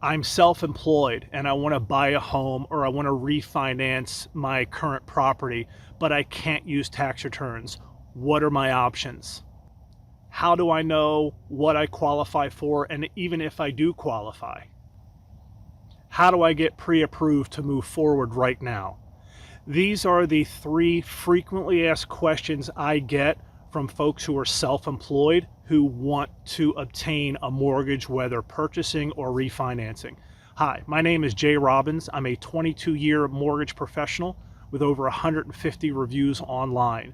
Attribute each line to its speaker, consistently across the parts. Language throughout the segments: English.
Speaker 1: I'm self-employed and I want to buy a home or I want to refinance my current property, but I can't use tax returns. What are my options? How do I know what I qualify for, and even if I do qualify? How do I get pre-approved to move forward right now? These are the 3 frequently asked questions I get from folks who are self-employed who want to obtain a mortgage, whether purchasing or refinancing. Hi, my name is Jay Robbins. I'm a 22-year mortgage professional with over 150 reviews online.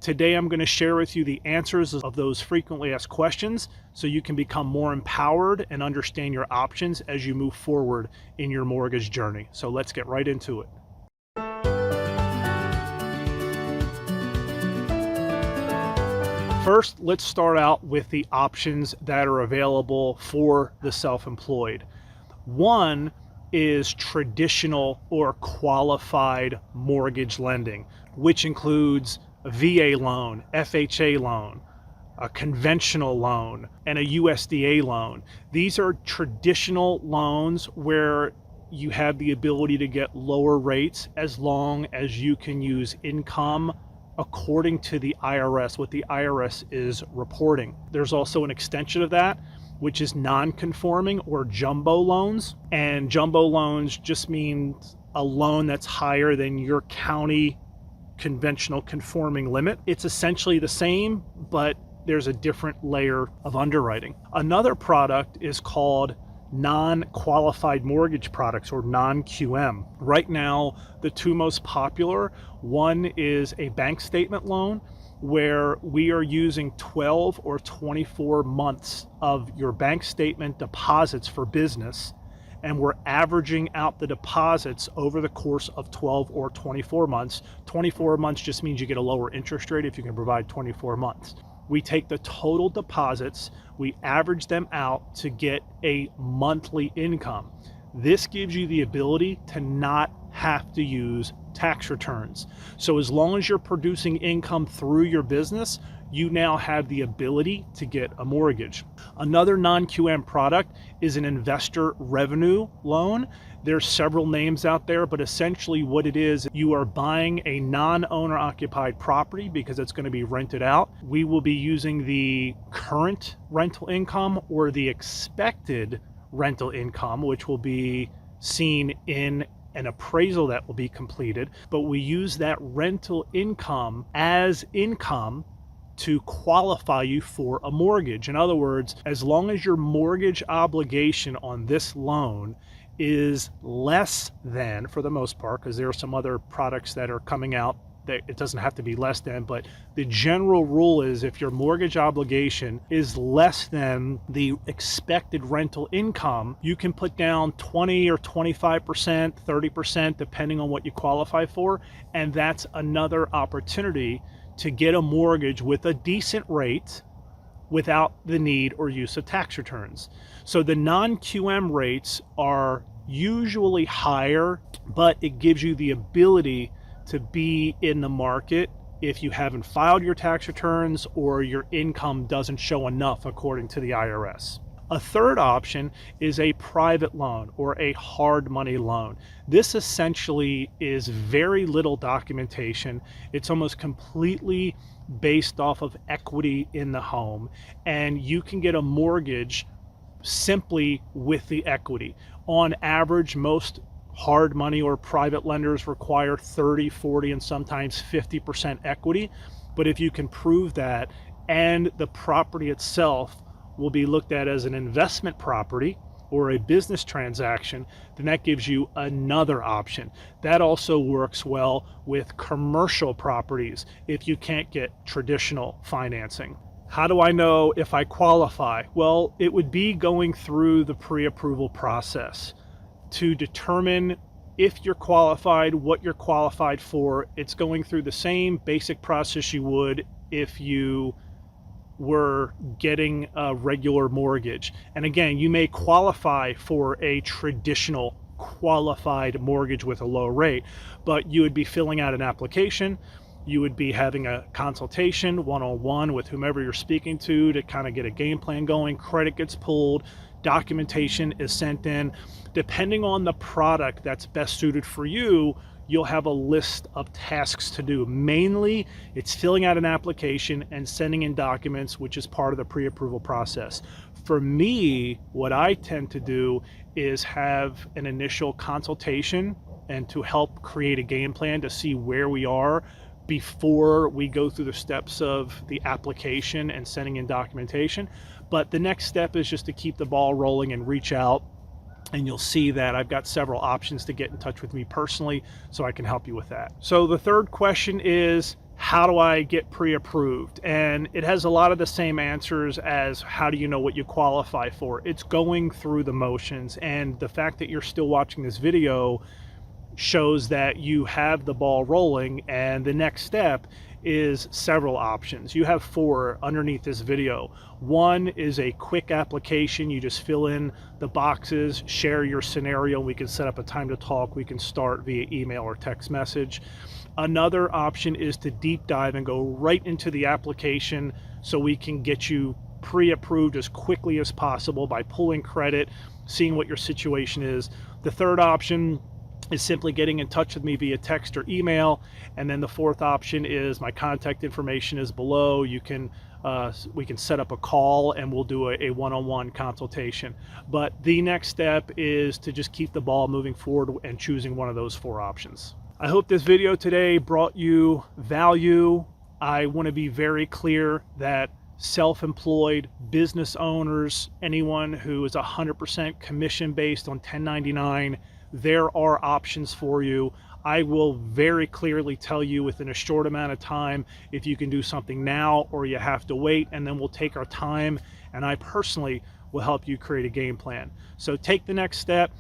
Speaker 1: Today I'm going to share with you the answers of those frequently asked questions so you can become more empowered and understand your options as you move forward in your mortgage journey. So let's get right into it. First, let's start out with the options that are available for the self-employed. One is traditional or qualified mortgage lending, which includes a VA loan, FHA loan, a conventional loan, and a USDA loan. These are traditional loans where you have the ability to get lower rates as long as you can use income according to the IRS, what the IRS is reporting. There's also an extension of that, which is non-conforming or jumbo loans. And jumbo loans just means a loan that's higher than your county conventional conforming limit. It's essentially the same, but there's a different layer of underwriting. Another product is called non-qualified mortgage products, or non-QM. Right now, the 2 most popular, one is a bank statement loan, where we are using 12 or 24 months of your bank statement deposits for business, and we're averaging out the deposits over the course of 12 or 24 months. 24 months just means you get a lower interest rate if you can provide 24 months. We take the total deposits, we average them out to get a monthly income. This gives you the ability to not have to use tax returns. So as long as you're producing income through your business, you now have the ability to get a mortgage. Another non-QM product is an investor revenue loan. There's several names out there, but essentially what it is, you are buying a non-owner occupied property because it's going to be rented out. We will be using the current rental income or the expected rental income, which will be seen in an appraisal that will be completed, but we use that rental income as income to qualify you for a mortgage. In other words, as long as your mortgage obligation on this loan is less than, for the most part, because there are some other products that are coming out that it doesn't have to be less than, but the general rule is if your mortgage obligation is less than the expected rental income, you can put down 20 or 25%, 30%, depending on what you qualify for, and that's another opportunity to get a mortgage with a decent rate without the need or use of tax returns. So the non-QM rates are usually higher, but it gives you the ability to be in the market if you haven't filed your tax returns or your income doesn't show enough according to the IRS. A third option is a private loan or a hard money loan. This essentially is very little documentation. It's almost completely based off of equity in the home, and you can get a mortgage simply with the equity. On average, most hard money or private lenders require 30, 40, and sometimes 50% equity. But if you can prove that, and the property itself will be looked at as an investment property or a business transaction, then that gives you another option. That also works well with commercial properties if you can't get traditional financing. How do I know if I qualify? Well, it would be going through the pre-approval process to determine if you're qualified, what you're qualified for. It's going through the same basic process you would if you were getting a regular mortgage. And again, you may qualify for a traditional qualified mortgage with a low rate, but you would be filling out an application. You would be having a consultation one-on-one with whomever you're speaking to kind of get a game plan going. Credit gets pulled, Documentation is sent in. Depending on the product that's best suited for you, you'll have a list of tasks to do. Mainly, it's filling out an application and sending in documents, which is part of the pre-approval process. For me, what I tend to do is have an initial consultation and to help create a game plan to see where we are before we go through the steps of the application and sending in documentation. But the next step is just to keep the ball rolling and reach out, and you'll see that I've got several options to get in touch with me personally so I can help you with that. So the third question is, how do I get pre-approved? And it has a lot of the same answers as how do you know what you qualify for? It's going through the motions, and the fact that you're still watching this video shows that you have the ball rolling, and the next step is several options. You have 4 underneath this video. One is a quick application. You just fill in the boxes, share your scenario, we can set up a time to talk. We can start via email or text message. Another option is to deep dive and go right into the application so we can get you pre-approved as quickly as possible by pulling credit, seeing what your situation is. The third option is simply getting in touch with me via text or email. And then the fourth option is my contact information is below. You can we can set up a call and we'll do a one-on-one consultation. But the next step is to just keep the ball moving forward and choosing one of those 4 options. I hope this video today brought you value. I want to be very clear that self-employed business owners, anyone who is 100% commission based on 1099, there are options for you. I will very clearly tell you within a short amount of time if you can do something now or you have to wait, and then we'll take our time, and I personally will help you create a game plan. So take the next step,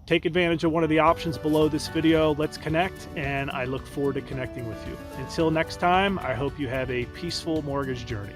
Speaker 1: take advantage of one of the options below this video. Let's connect, and I look forward to connecting with you. Until next time, I hope you have a peaceful mortgage journey.